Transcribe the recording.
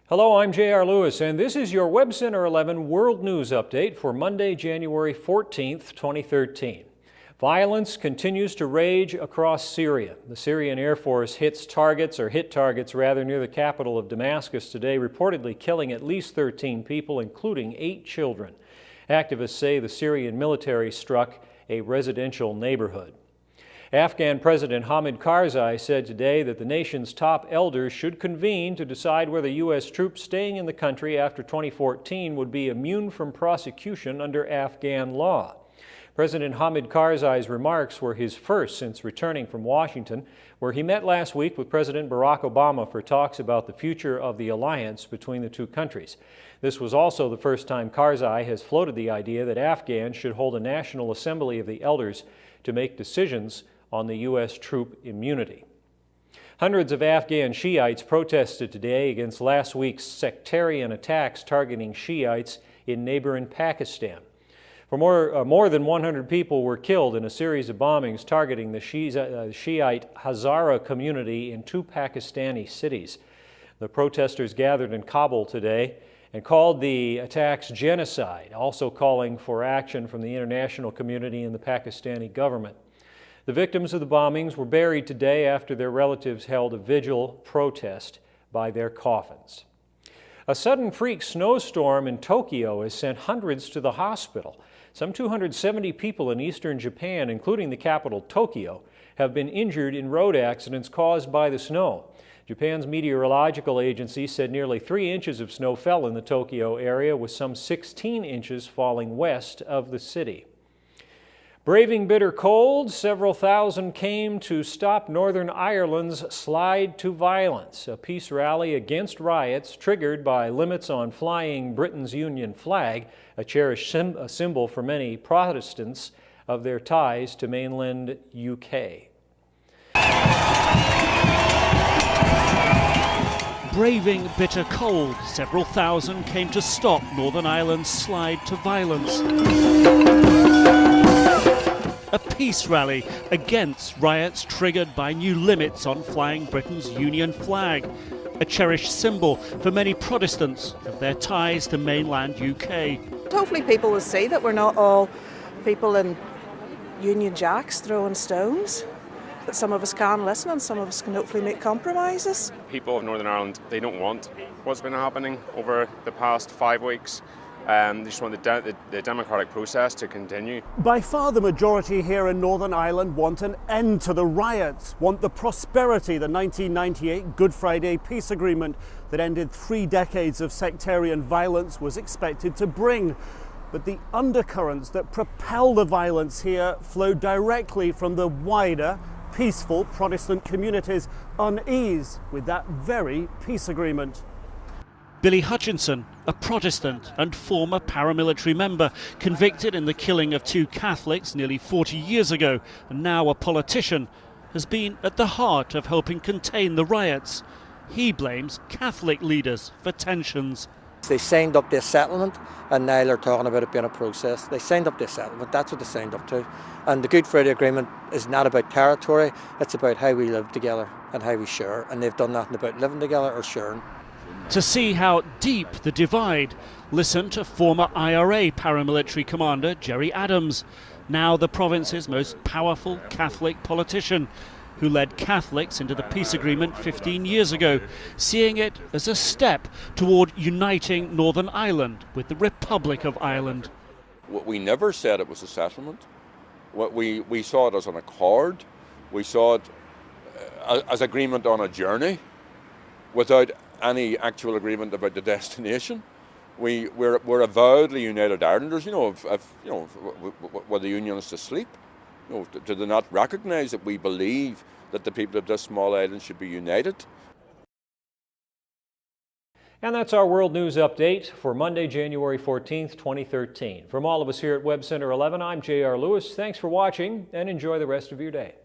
Hello, I'm J.R. Lewis, and this is your Web Center 11 World News Update for Monday, January 14th, 2013. Violence continues to rage across Syria. The Syrian Air Force hit targets near the capital of Damascus today, reportedly killing at least 13 people, including 8 children. Activists say the Syrian military struck a residential neighborhood. Afghan President Hamid Karzai said today that the nation's top elders should convene to decide whether U.S. troops staying in the country after 2014 would be immune from prosecution under Afghan law. President Hamid Karzai's remarks were his first since returning from Washington, where he met last week with President Barack Obama for talks about the future of the alliance between the two countries. This was also the first time Karzai has floated the idea that Afghans should hold a National Assembly of the Elders to make decisions on the U.S. troop immunity. Hundreds of Afghan Shiites protested today against last week's sectarian attacks targeting Shiites in neighboring Pakistan. More than 100 people were killed in a series of bombings targeting the Shiite Hazara community in 2 Pakistani cities. The protesters gathered in Kabul today and called the attacks genocide, also calling for action from the international community and the Pakistani government. The victims of the bombings were buried today after their relatives held a vigil protest by their coffins. A sudden freak snowstorm in Tokyo has sent hundreds to the hospital. Some 270 people in eastern Japan, including the capital Tokyo, have been injured in road accidents caused by the snow. Japan's meteorological agency said nearly 3 inches of snow fell in the Tokyo area, with some 16 inches falling west of the city. Braving bitter cold, several thousand came to stop Northern Ireland's slide to violence, a peace rally against riots triggered by limits on flying Britain's Union flag, a cherished symbol for many Protestants of their ties to mainland UK. Braving bitter cold, several thousand came to stop Northern Ireland's slide to violence. A peace rally against riots triggered by new limits on flying Britain's Union flag, a cherished symbol for many Protestants of their ties to mainland UK. Hopefully people will see that we're not all people in Union Jacks throwing stones, that some of us can listen and some of us can hopefully make compromises. People of Northern Ireland, they don't want what's been happening over the past 5 weeks. They just want the democratic process to continue. By far the majority here in Northern Ireland want an end to the riots, want the prosperity the 1998 Good Friday peace agreement that ended 3 decades of sectarian violence was expected to bring. But the undercurrents that propel the violence here flow directly from the wider, peaceful Protestant community's unease with that very peace agreement. Billy Hutchinson, a Protestant and former paramilitary member, convicted in the killing of 2 Catholics nearly 40 years ago, and now a politician, has been at the heart of helping contain the riots. He blames Catholic leaders for tensions. They signed up to a settlement, and now they're talking about it being a process. They signed up to a settlement, that's what they signed up to. And the Good Friday Agreement is not about territory, it's about how we live together and how we share. And they've done nothing about living together or sharing. To see how deep the divide, listen to former IRA paramilitary commander Gerry Adams, now the province's most powerful Catholic politician, who led Catholics into the peace agreement 15 years ago, seeing it as a step toward uniting Northern Ireland with the Republic of Ireland. We never said it was a settlement. We saw it as an accord. We saw it as agreement on a journey without any actual agreement about the destination. We're avowedly United Irelanders. Were the Unionists asleep? Do they not recognise that we believe that the people of this small island should be united? And that's our World News Update for Monday, January 14th, 2013. From all of us here at Web Center 11, I'm J.R. Lewis. Thanks for watching and enjoy the rest of your day.